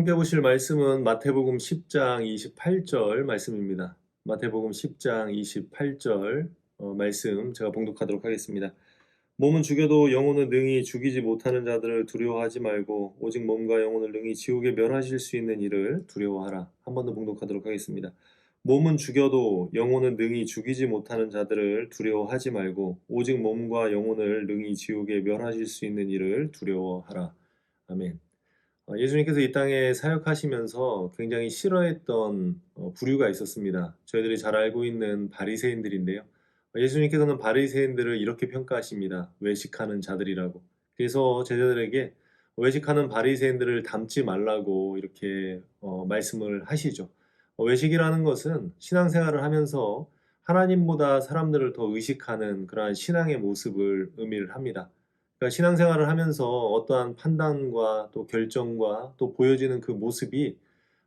함께 보실 말씀은 마태복음 10장 28절 말씀입니다. 마태복음 10장 28절 말씀 제가 봉독하도록 하겠습니다. 몸은 죽여도 영혼은 능히 죽이지 못하는 자들을 두려워하지 말고 오직 몸과 영혼을 능히 지옥에 멸하실 수 있는 이를 두려워하라. 한 번 더 봉독하도록 하겠습니다. 몸은 죽여도 영혼은 능히 죽이지 못하는 자들을 두려워하지 말고 오직 몸과 영혼을 능히 지옥에 멸하실 수 있는 이를 두려워하라. 아멘. 예수님께서 이 땅에 사역하시면서 굉장히 싫어했던 부류가 있었습니다. 저희들이 잘 알고 있는 바리새인들인데요. 예수님께서는 바리새인들을 이렇게 평가하십니다. 외식하는 자들이라고. 그래서 제자들에게 외식하는 바리새인들을 닮지 말라고 이렇게 말씀을 하시죠. 외식이라는 것은 신앙생활을 하면서 하나님보다 사람들을 더 의식하는 그러한 신앙의 모습을 의미를 합니다. 그러니까 신앙생활을 하면서 어떠한 판단과 또 결정과 또 보여지는 그 모습이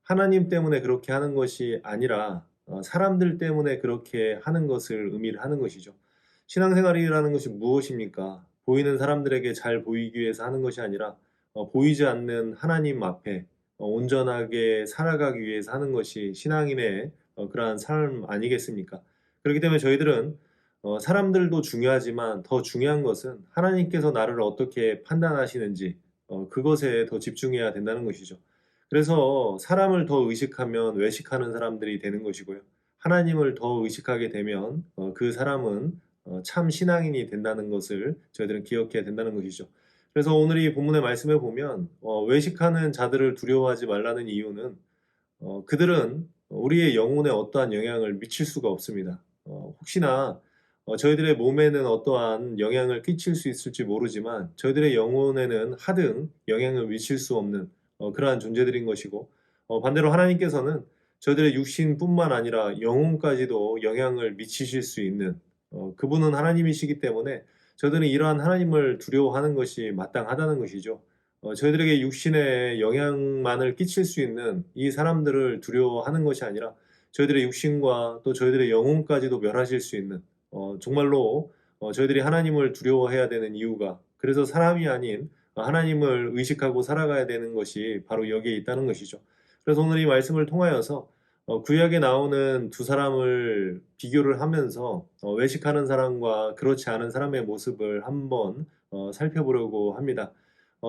하나님 때문에 그렇게 하는 것이 아니라 사람들 때문에 그렇게 하는 것을 의미를 하는 것이죠. 신앙생활이라는 것이 무엇입니까? 보이는 사람들에게 잘 보이기 위해서 하는 것이 아니라 보이지 않는 하나님 앞에 온전하게 살아가기 위해서 하는 것이 신앙인의 그러한 삶 아니겠습니까? 그렇기 때문에 저희들은 사람들도 중요하지만 더 중요한 것은 하나님께서 나를 어떻게 판단하시는지 그것에 더 집중해야 된다는 것이죠. 그래서 사람을 더 의식하면 외식하는 사람들이 되는 것이고요. 하나님을 더 의식하게 되면 그 사람은 참 신앙인이 된다는 것을 저희들은 기억해야 된다는 것이죠. 그래서 오늘 이 본문의 말씀에 보면 외식하는 자들을 두려워하지 말라는 이유는 그들은 우리의 영혼에 어떠한 영향을 미칠 수가 없습니다. 혹시나 저희들의 몸에는 어떠한 영향을 끼칠 수 있을지 모르지만 저희들의 영혼에는 하등 영향을 미칠 수 없는 그러한 존재들인 것이고 반대로 하나님께서는 저희들의 육신뿐만 아니라 영혼까지도 영향을 미치실 수 있는 그분은 하나님이시기 때문에 저희들은 이러한 하나님을 두려워하는 것이 마땅하다는 것이죠. 저희들에게 육신에 영향만을 끼칠 수 있는 이 사람들을 두려워하는 것이 아니라 저희들의 육신과 또 저희들의 영혼까지도 멸하실 수 있는 정말로 저희들이 하나님을 두려워해야 되는 이유가 그래서 사람이 아닌 하나님을 의식하고 살아가야 되는 것이 바로 여기에 있다는 것이죠. 그래서 오늘 이 말씀을 통하여서 구약에 나오는 두 사람을 비교를 하면서 외식하는 사람과 그렇지 않은 사람의 모습을 한번 살펴보려고 합니다.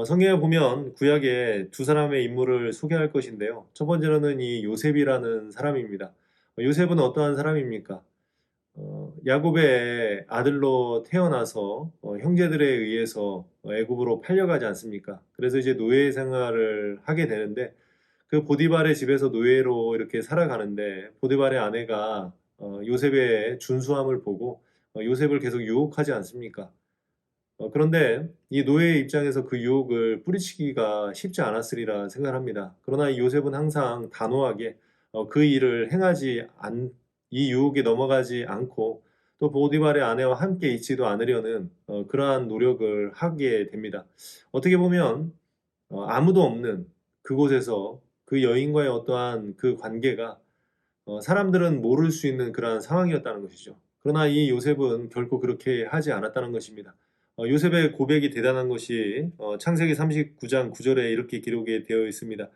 성경에 보면 구약에 두 사람의 인물을 소개할 것인데요. 첫 번째로는 이 요셉이라는 사람입니다. 요셉은 어떠한 사람입니까? 야곱의 아들로 태어나서 형제들에 의해서 애굽으로 팔려가지 않습니까? 그래서 이제 노예 생활을 하게 되는데 그 보디발의 집에서 노예로 이렇게 살아가는데 보디발의 아내가 요셉의 준수함을 보고 요셉을 계속 유혹하지 않습니까? 그런데 이 노예의 입장에서 그 유혹을 뿌리치기가 쉽지 않았으리라 생각합니다. 그러나 이 요셉은 항상 단호하게 그 일을 행하지 이 유혹에 넘어가지 않고 또 보디발의 아내와 함께 있지도 않으려는 그러한 노력을 하게 됩니다. 어떻게 보면 아무도 없는 그곳에서 그 여인과의 어떠한 그 관계가 사람들은 모를 수 있는 그러한 상황이었다는 것이죠. 그러나 이 요셉은 결코 그렇게 하지 않았다는 것입니다. 요셉의 고백이 대단한 것이 창세기 39장 9절에 이렇게 기록이 되어 있습니다.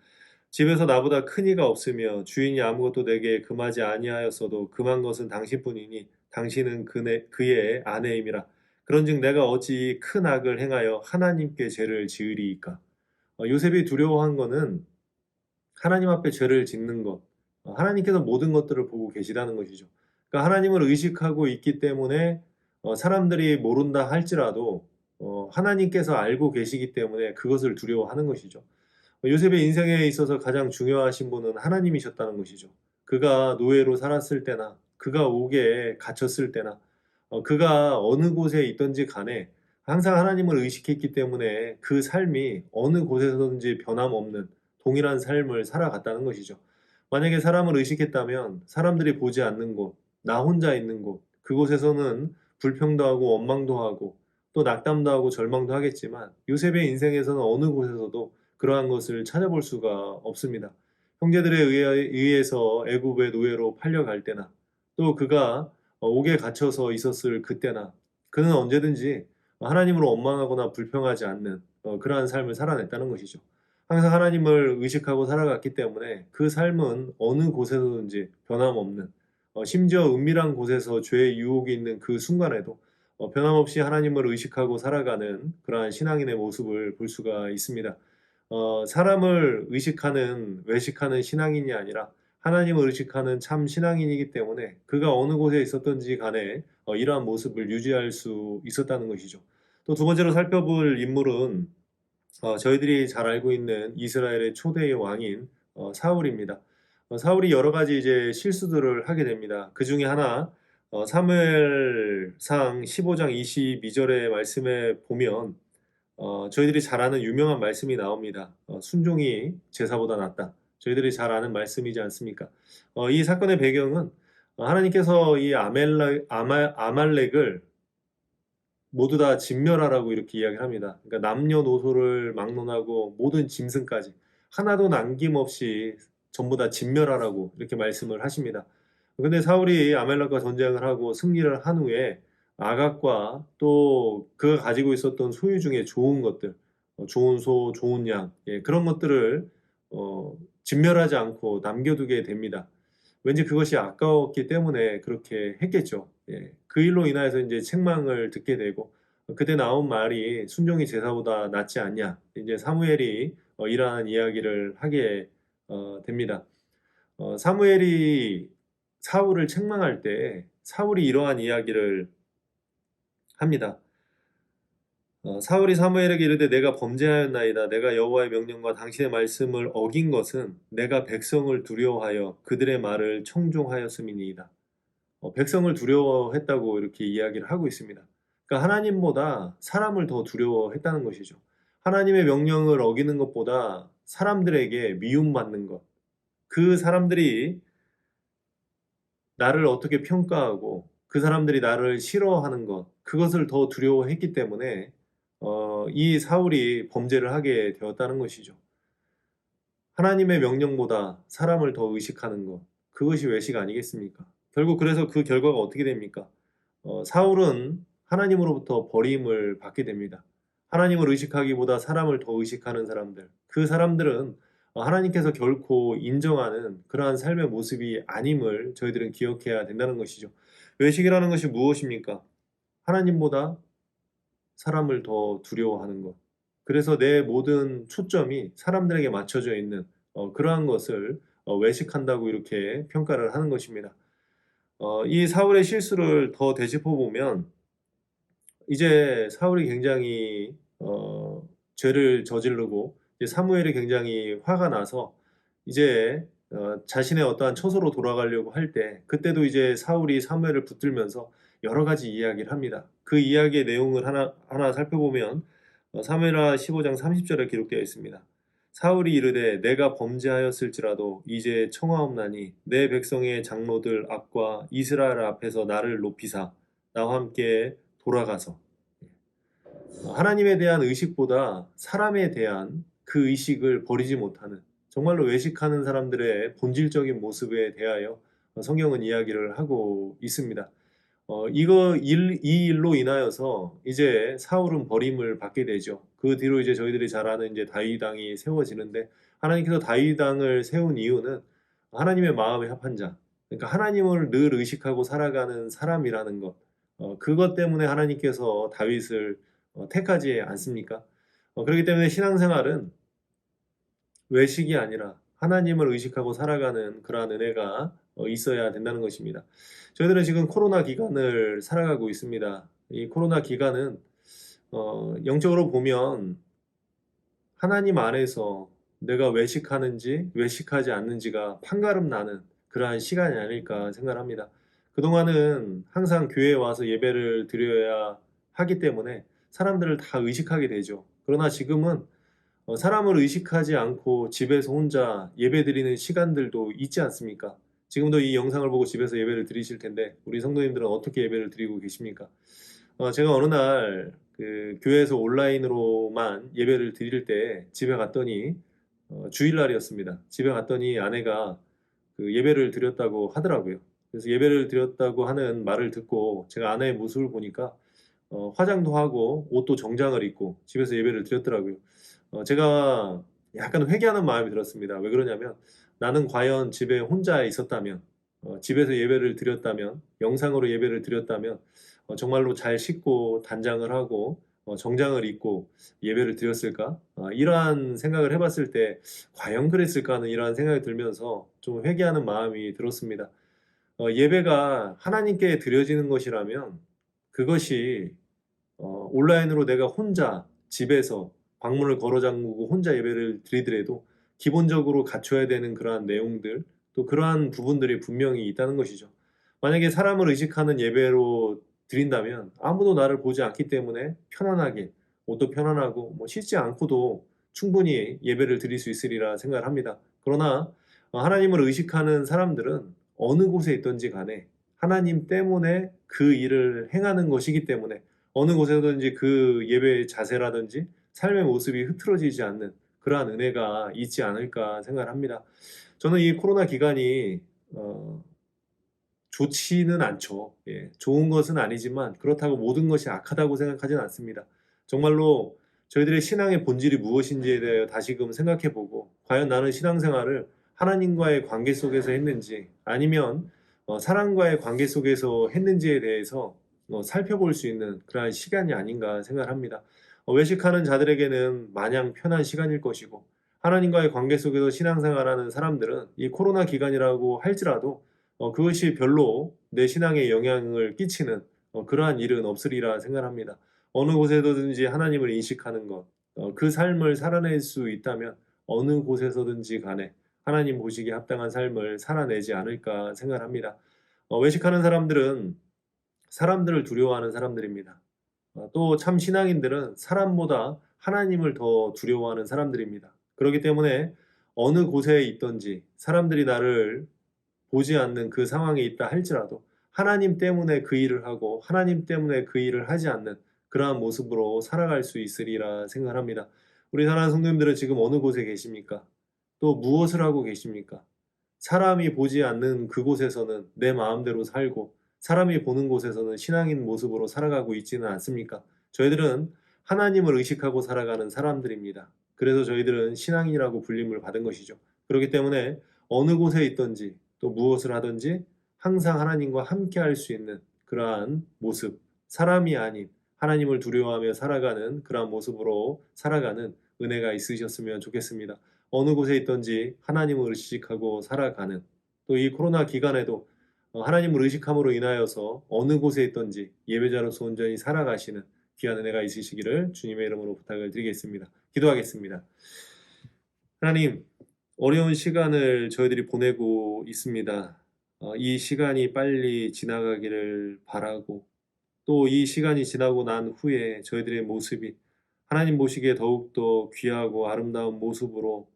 집에서 나보다 큰 이가 없으며 주인이 아무것도 내게 금하지 아니하였어도 금한 것은 당신뿐이니 당신은 그의 아내임이라. 그런즉 내가 어찌 큰 악을 행하여 하나님께 죄를 지으리이까. 요셉이 두려워한 것은 하나님 앞에 죄를 짓는 것, 하나님께서 모든 것들을 보고 계시다는 것이죠. 그러니까 하나님을 의식하고 있기 때문에 사람들이 모른다 할지라도 하나님께서 알고 계시기 때문에 그것을 두려워하는 것이죠. 요셉의 인생에 있어서 가장 중요하신 분은 하나님이셨다는 것이죠. 그가 노예로 살았을 때나 그가 옥에 갇혔을 때나 그가 어느 곳에 있든지 간에 항상 하나님을 의식했기 때문에 그 삶이 어느 곳에서든지 변함없는 동일한 삶을 살아갔다는 것이죠. 만약에 사람을 의식했다면 사람들이 보지 않는 곳, 나 혼자 있는 곳, 그곳에서는 불평도 하고 원망도 하고 또 낙담도 하고 절망도 하겠지만 요셉의 인생에서는 어느 곳에서도 그러한 것을 찾아볼 수가 없습니다. 형제들에 의해서 애굽의 노예로 팔려갈 때나 또 그가 옥에 갇혀서 있었을 그때나 그는 언제든지 하나님으로 원망하거나 불평하지 않는 그러한 삶을 살아냈다는 것이죠. 항상 하나님을 의식하고 살아갔기 때문에 그 삶은 어느 곳에서든지 변함없는, 심지어 은밀한 곳에서 죄의 유혹이 있는 그 순간에도 변함없이 하나님을 의식하고 살아가는 그러한 신앙인의 모습을 볼 수가 있습니다. 사람을 의식하는 외식하는 신앙인이 아니라 하나님을 의식하는 참 신앙인이기 때문에 그가 어느 곳에 있었든지 간에 이러한 모습을 유지할 수 있었다는 것이죠. 또 두 번째로 살펴볼 인물은 저희들이 잘 알고 있는 이스라엘의 초대의 왕인 사울입니다. 사울이 여러 가지 이제 실수들을 하게 됩니다. 그 중에 하나, 사무엘상 15장 22절의 말씀에 보면 저희들이 잘 아는 유명한 말씀이 나옵니다. 순종이 제사보다 낫다. 저희들이 잘 아는 말씀이지 않습니까? 이 사건의 배경은 하나님께서 이 아말렉을 모두 다 진멸하라고 이렇게 이야기를 합니다. 그러니까 남녀노소를 막론하고 모든 짐승까지 하나도 남김없이 전부 다 진멸하라고 이렇게 말씀을 하십니다. 근데 사울이 아말렉과 전쟁을 하고 승리를 한 후에 아각과 또 그가 가지고 있었던 소유 중에 좋은 것들, 좋은 소, 좋은 양, 예, 그런 것들을 진멸하지 않고 남겨두게 됩니다. 왠지 그것이 아까웠기 때문에 그렇게 했겠죠. 예, 그 일로 인하여서 이제 책망을 듣게 되고 그때 나온 말이 순종이 제사보다 낫지 않냐. 이제 사무엘이 이러한 이야기를 하게 됩니다. 사무엘이 사울을 책망할 때 사울이 이러한 이야기를 합니다. 사울이 사무엘에게 이르되 내가 범죄하였나이다. 내가 여호와의 명령과 당신의 말씀을 어긴 것은 내가 백성을 두려워하여 그들의 말을 청종하였음이니이다. 백성을 두려워했다고 이렇게 이야기를 하고 있습니다. 그러니까 하나님보다 사람을 더 두려워했다는 것이죠. 하나님의 명령을 어기는 것보다 사람들에게 미움받는 것, 그 사람들이 나를 어떻게 평가하고 그 사람들이 나를 싫어하는 것, 그것을 더 두려워했기 때문에 이 사울이 범죄를 하게 되었다는 것이죠. 하나님의 명령보다 사람을 더 의식하는 것, 그것이 외식 아니겠습니까? 결국 그래서 그 결과가 어떻게 됩니까? 사울은 하나님으로부터 버림을 받게 됩니다. 하나님을 의식하기보다 사람을 더 의식하는 사람들, 그 사람들은 하나님께서 결코 인정하는 그러한 삶의 모습이 아님을 저희들은 기억해야 된다는 것이죠. 외식이라는 것이 무엇입니까? 하나님보다 사람을 더 두려워하는 것. 그래서 내 모든 초점이 사람들에게 맞춰져 있는 그러한 것을 외식한다고 이렇게 평가를 하는 것입니다. 이 사울의 실수를 더 되짚어 보면 이제 사울이 굉장히 죄를 저지르고 이제 사무엘이 굉장히 화가 나서 이제 자신의 어떠한 처소로 돌아가려고 할 때 그때도 이제 사울이 사무엘을 붙들면서 여러 가지 이야기를 합니다. 그 이야기의 내용을 하나 살펴보면 사무엘하 15장 30절에 기록되어 있습니다. 사울이 이르되 내가 범죄하였을지라도 이제 청하옵나니 내 백성의 장로들 앞과 이스라엘 앞에서 나를 높이사 나와 함께 돌아가서 하나님에 대한 의식보다 사람에 대한 그 의식을 버리지 못하는 정말로 외식하는 사람들의 본질적인 모습에 대하여 성경은 이야기를 하고 있습니다. 이 일로 인하여서 이제 사울은 버림을 받게 되죠. 그 뒤로 이제 저희들이 잘 아는 이제 다윗 왕이 세워지는데 하나님께서 다윗 왕을 세운 이유는 하나님의 마음에 합한 자, 그러니까 하나님을 늘 의식하고 살아가는 사람이라는 것, 그것 때문에 하나님께서 다윗을 택하지 않습니까? 그렇기 때문에 신앙생활은 외식이 아니라 하나님을 의식하고 살아가는 그러한 은혜가 있어야 된다는 것입니다. 저희들은 지금 코로나 기간을 살아가고 있습니다. 이 코로나 기간은 영적으로 보면 하나님 안에서 내가 외식하는지 외식하지 않는지가 판가름 나는 그러한 시간이 아닐까 생각합니다. 그동안은 항상 교회에 와서 예배를 드려야 하기 때문에 사람들을 다 의식하게 되죠. 그러나 지금은 사람을 의식하지 않고 집에서 혼자 예배 드리는 시간들도 있지 않습니까? 지금도 이 영상을 보고 집에서 예배를 드리실 텐데 우리 성도님들은 어떻게 예배를 드리고 계십니까? 제가 어느 날 그 교회에서 온라인으로만 예배를 드릴 때 집에 갔더니 주일날이었습니다. 집에 갔더니 아내가 그 예배를 드렸다고 하더라고요. 그래서 예배를 드렸다고 하는 말을 듣고 제가 아내의 모습을 보니까 화장도 하고 옷도 정장을 입고 집에서 예배를 드렸더라고요. 제가 약간 회개하는 마음이 들었습니다. 왜 그러냐면 나는 과연 집에 혼자 있었다면, 집에서 예배를 드렸다면, 영상으로 예배를 드렸다면 정말로 잘 씻고 단장을 하고 정장을 입고 예배를 드렸을까? 이러한 생각을 해봤을 때 과연 그랬을까 하는 이러한 생각이 들면서 좀 회개하는 마음이 들었습니다. 예배가 하나님께 드려지는 것이라면 그것이 온라인으로 내가 혼자 집에서 방문을 걸어 잠그고 혼자 예배를 드리더라도 기본적으로 갖춰야 되는 그러한 내용들, 또 그러한 부분들이 분명히 있다는 것이죠. 만약에 사람을 의식하는 예배로 드린다면 아무도 나를 보지 않기 때문에 편안하게, 옷도 편안하고 씻지 않고도 충분히 예배를 드릴 수 있으리라 생각을 합니다. 그러나 하나님을 의식하는 사람들은 어느 곳에 있든지 간에 하나님 때문에 그 일을 행하는 것이기 때문에 어느 곳에든지 그 예배의 자세라든지 삶의 모습이 흐트러지지 않는 그러한 은혜가 있지 않을까 생각을 합니다. 저는 이 코로나 기간이 좋지는 않죠. 좋은 것은 아니지만 그렇다고 모든 것이 악하다고 생각하지는 않습니다. 정말로 저희들의 신앙의 본질이 무엇인지에 대해 다시금 생각해보고 과연 나는 신앙생활을 하나님과의 관계 속에서 했는지 아니면 사람과의 관계 속에서 했는지에 대해서 살펴볼 수 있는 그러한 시간이 아닌가 생각합니다. 외식하는 자들에게는 마냥 편한 시간일 것이고 하나님과의 관계 속에서 신앙생활하는 사람들은 이 코로나 기간이라고 할지라도 그것이 별로 내 신앙에 영향을 끼치는 그러한 일은 없으리라 생각합니다. 어느 곳에서든지 하나님을 인식하는 것, 그 삶을 살아낼 수 있다면 어느 곳에서든지 간에 하나님 보시기에 합당한 삶을 살아내지 않을까 생각합니다. 외식하는 사람들은 사람들을 두려워하는 사람들입니다. 또 참 신앙인들은 사람보다 하나님을 더 두려워하는 사람들입니다. 그렇기 때문에 어느 곳에 있든지 사람들이 나를 보지 않는 그 상황에 있다 할지라도 하나님 때문에 그 일을 하고 하나님 때문에 그 일을 하지 않는 그러한 모습으로 살아갈 수 있으리라 생각합니다. 우리 사랑하는 성도님들은 지금 어느 곳에 계십니까? 또 무엇을 하고 계십니까? 사람이 보지 않는 그곳에서는 내 마음대로 살고 사람이 보는 곳에서는 신앙인 모습으로 살아가고 있지는 않습니까? 저희들은 하나님을 의식하고 살아가는 사람들입니다. 그래서 저희들은 신앙인이라고 불림을 받은 것이죠. 그렇기 때문에 어느 곳에 있든지 또 무엇을 하든지 항상 하나님과 함께 할 수 있는 그러한 모습, 사람이 아닌 하나님을 두려워하며 살아가는 그러한 모습으로 살아가는 은혜가 있으셨으면 좋겠습니다. 어느 곳에 있든지 하나님을 의식하고 살아가는 또 이 코로나 기간에도 하나님을 의식함으로 인하여서 어느 곳에 있든지 예배자로서 온전히 살아가시는 귀한 은혜가 있으시기를 주님의 이름으로 부탁을 드리겠습니다. 기도하겠습니다. 하나님, 어려운 시간을 저희들이 보내고 있습니다. 이 시간이 빨리 지나가기를 바라고 또 이 시간이 지나고 난 후에 저희들의 모습이 하나님 보시기에 더욱더 귀하고 아름다운 모습으로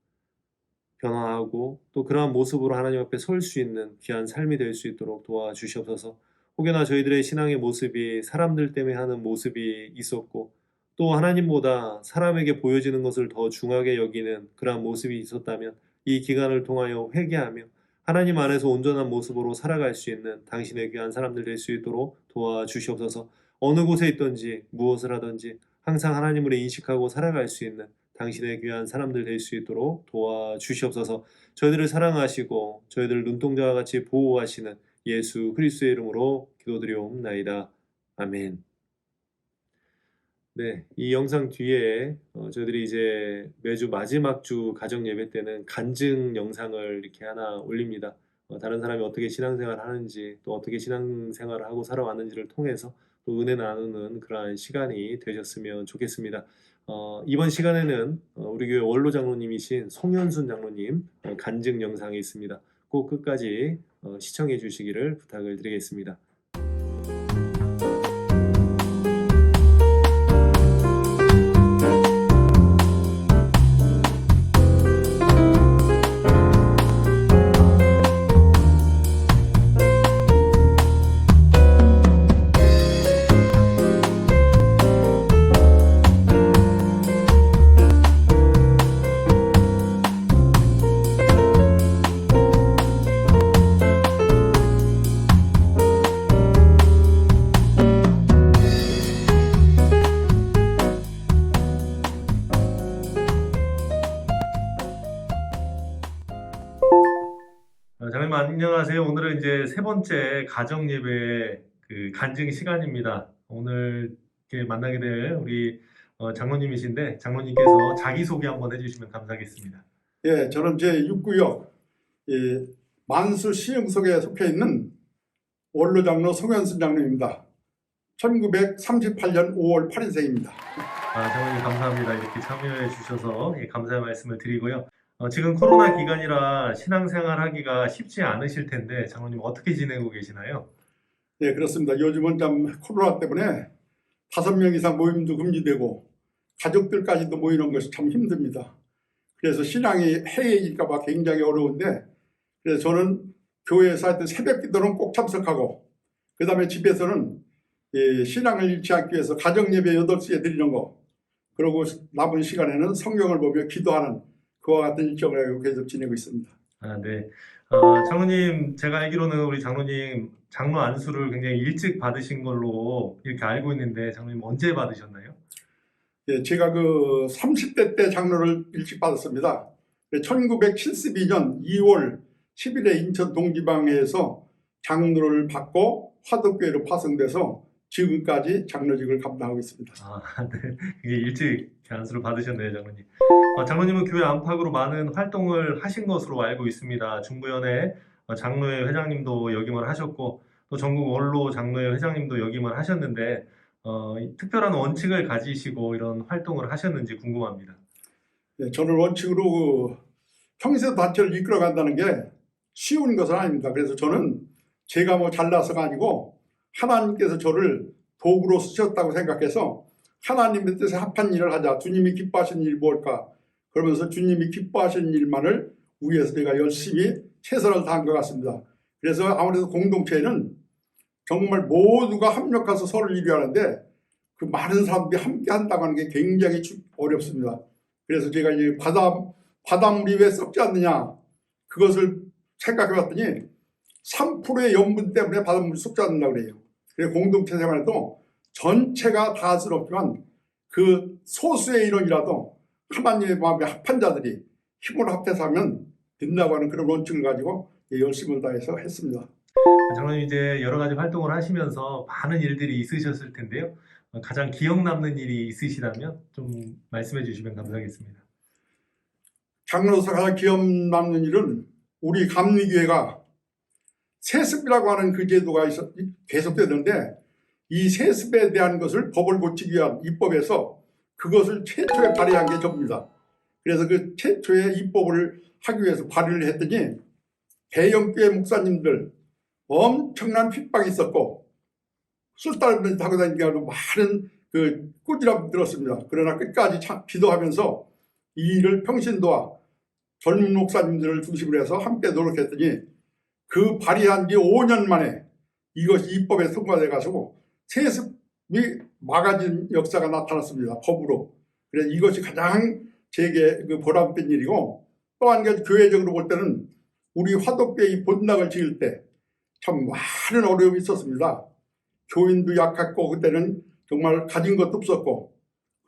변화하고 또 그러한 모습으로 하나님 앞에 설 수 있는 귀한 삶이 될 수 있도록 도와주시옵소서. 혹여나 저희들의 신앙의 모습이 사람들 때문에 하는 모습이 있었고 또 하나님보다 사람에게 보여지는 것을 더 중하게 여기는 그러한 모습이 있었다면 이 기간을 통하여 회개하며 하나님 안에서 온전한 모습으로 살아갈 수 있는 당신의 귀한 사람들 될 수 있도록 도와주시옵소서. 어느 곳에 있든지 무엇을 하든지 항상 하나님을 인식하고 살아갈 수 있는 당신의 귀한 사람들 될 수 있도록 도와주시옵소서. 저희들을 사랑하시고 저희들을 눈동자와 같이 보호하시는 예수 그리스도의 이름으로 기도드리옵나이다. 아멘. 네, 이 영상 뒤에 저희들이 이제 매주 마지막 주 가정 예배 때는 간증 영상을 이렇게 하나 올립니다. 다른 사람이 어떻게 신앙생활을 하는지 또 어떻게 신앙생활을 하고 살아왔는지를 통해서 또 은혜 나누는 그러한 시간이 되셨으면 좋겠습니다. 이번 시간에는 우리 교회 원로 장로님이신 송현순 장로님 간증 영상이 있습니다. 꼭 끝까지 시청해 주시기를 부탁을 드리겠습니다. 안녕하세요. 오늘은 이제 세 번째 가정 예배 그 간증 시간입니다. 오늘 이렇게 만나게 될 우리 장로님이신데 장로님께서 자기소개 한번 해주시면 감사하겠습니다. 예, 저는 제6구역 만수 시흥석에 속해 있는 원로장로 송현순 장로입니다. 1938년 5월 8일생입니다. 장로님 감사합니다. 이렇게 참여해 주셔서 감사의 말씀을 드리고요. 지금 코로나 기간이라 신앙생활 하기가 쉽지 않으실 텐데 장로님 어떻게 지내고 계시나요? 예, 그렇습니다. 요즘은 참 코로나 때문에 5명 이상 모임도 금지되고 가족들까지도 모이는 것이 참 힘듭니다. 그래서 신앙이 해이해질까 봐 굉장히 어려운데, 그래서 저는 교회에서 하여튼 새벽 기도는 꼭 참석하고, 그 다음에 집에서는 신앙을 잃지 않기 위해서 가정 예배 8시에 드리는 거, 그리고 남은 시간에는 성경을 보며 기도하는 그와 같은 일정을 하고 계속 지내고 있습니다. 네. 장로님, 제가 알기로는 우리 장로님 장로 안수를 굉장히 일찍 받으신 걸로 이렇게 알고 있는데 장로님 언제 받으셨나요? 예, 제가 그 30대 때 장로를 일찍 받았습니다. 1972년 2월 10일에 인천 동지방에서 장로를 받고 화덕교회로 파송돼서 지금까지 장로직을 감당하고 있습니다. 네. 이게 일찍 안수를 받으셨네요, 장로님. 장로님은 교회 안팎으로 많은 활동을 하신 것으로 알고 있습니다. 중부연회 장로회 회장님도 역임을 하셨고 또 전국 원로 장로회 회장님도 역임을 하셨는데 특별한 원칙을 가지시고 이런 활동을 하셨는지 궁금합니다. 네, 저는 원칙으로 평생 단체를 이끌어 간다는 게 쉬운 것은 아닙니다. 그래서 저는 제가 뭐 잘나서가 아니고 하나님께서 저를 도구로 쓰셨다고 생각해서 하나님의 뜻에 합한 일을 하자. 주님이 기뻐하시는 일이 뭘까? 그러면서 주님이 기뻐하시는 일만을 위해서 제가 열심히 최선을 다한 것 같습니다. 그래서 아무래도 공동체에는 정말 모두가 합력해서 서로를 이루하는데 그 많은 사람들이 함께 한다고 하는 게 굉장히 어렵습니다. 그래서 제가 이제 바닷물이 왜 썩지 않느냐 그것을 생각해 봤더니 3%의 염분 때문에 바닷물이 썩지 않는다고 그래요. 그래서 공동체 생활에도 전체가 다 수는 없지만 그 소수의 일원이라도 하나님의 마음에 합한 자들이 힘을 합해서 하면 된다고 하는 그런 원칙을 가지고 열심을 다해서 했습니다. 장로님 이제 여러 가지 활동을 하시면서 많은 일들이 있으셨을 텐데요. 가장 기억 남는 일이 있으시다면 좀 말씀해 주시면 감사하겠습니다. 장로로서 가장 기억 남는 일은 우리 감리교회가 세습이라고 하는 그 제도가 계속되는데 이 세습에 대한 것을 법을 고치기 위한 입법에서 그것을 최초에 발의한 게 저입니다. 그래서 그 최초의 입법을 하기 위해서 발의를 했더니 대형교회 목사님들 엄청난 핍박이 있었고 술따르면서 하고 다니니까 많은 그 꾸지람이 들었습니다. 그러나 끝까지 기도하면서 이 일을 평신도와 젊은 목사님들을 중심으로 해서 함께 노력했더니 그 발의한 지 5년 만에 이것이 입법에 통과돼 가지고 세습이 막아진 역사가 나타났습니다. 법으로. 그래서 이것이 가장 제게 그 보람된 일이고, 또 한 가지 교회적으로 볼 때는 우리 화덕교회 이 본당을 지을 때 참 많은 어려움이 있었습니다. 교인도 약했고 그때는 정말 가진 것도 없었고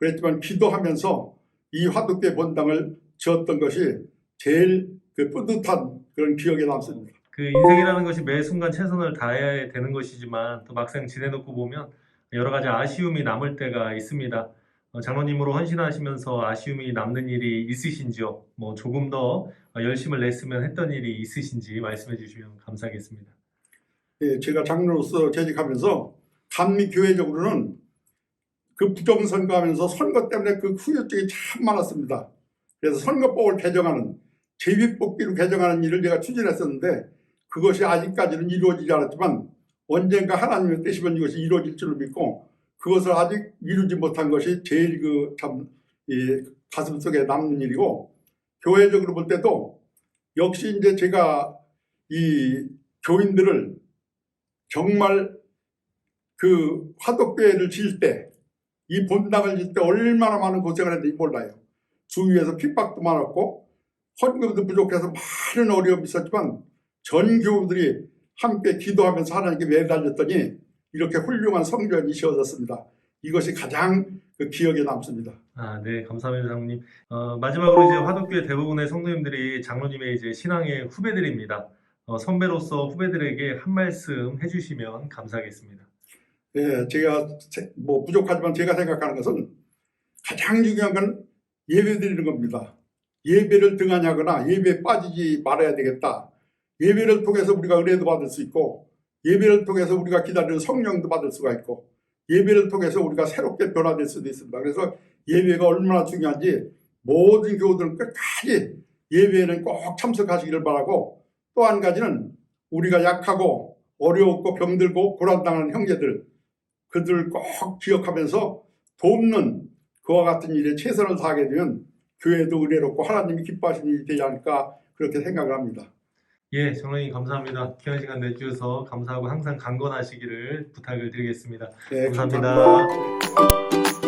그랬지만 기도하면서 이 화덕교회 본당을 지었던 것이 제일 그 뿌듯한 그런 기억에 남습니다. 그 인생이라는 것이 매 순간 최선을 다해야 되는 것이지만 또 막상 지내놓고 보면 여러 가지 아쉬움이 남을 때가 있습니다. 장로님으로 헌신하시면서 아쉬움이 남는 일이 있으신지요? 뭐 조금 더 열심을 냈으면 했던 일이 있으신지 말씀해 주시면 감사하겠습니다. 예, 제가 장로로서 재직하면서 감리교회적으로는 그 부정선거하면서 선거 때문에 그 후유증이 참 많았습니다. 그래서 선거법을 개정하는 제비뽑기로 개정하는 일을 제가 추진했었는데 그것이 아직까지는 이루어지지 않았지만 언젠가 하나님의 뜻이면 이것이 이루어질 줄을 믿고 그것을 아직 이루지 못한 것이 제일 그 참 가슴 속에 남는 일이고, 교회적으로 볼 때도 역시 이제 제가 이 교인들을 정말 그 화덕교회를 지을 때 이 본당을 지을 때 얼마나 많은 고생을 했는지 몰라요. 주위에서 핍박도 많았고 헌금도 부족해서 많은 어려움이 있었지만 전 교우들이 함께 기도하면서 하나님께 매달렸더니 이렇게 훌륭한 성전이 지어졌습니다. 이것이 가장 그 기억에 남습니다. 네, 감사합니다, 장로님. 마지막으로 이제 화덕교회 대부분의 성도님들이 장로님의 이제 신앙의 후배들입니다. 선배로서 후배들에게 한 말씀 해주시면 감사하겠습니다. 예, 제가 뭐 부족하지만 제가 생각하는 것은 가장 중요한 건 예배 드리는 겁니다. 예배를 등한하거나 예배에 빠지지 말아야 되겠다. 예배를 통해서 우리가 은혜도 받을 수 있고, 예배를 통해서 우리가 기다리는 성령도 받을 수가 있고, 예배를 통해서 우리가 새롭게 변화될 수도 있습니다. 그래서 예배가 얼마나 중요한지 모든 교우들은 끝까지 예배에는 꼭 참석하시기를 바라고, 또 한 가지는 우리가 약하고 어려웠고 병들고 고난당하는 형제들, 그들을 꼭 기억하면서 돕는 그와 같은 일에 최선을 다하게 되면 교회도 은혜롭고 하나님이 기뻐하시는 일이 되지 않을까 그렇게 생각을 합니다. 예, 장로님 감사합니다. 귀한 시간 내주셔서 감사하고 항상 강건하시기를 부탁을 드리겠습니다. 네, 감사합니다. 감사합니다.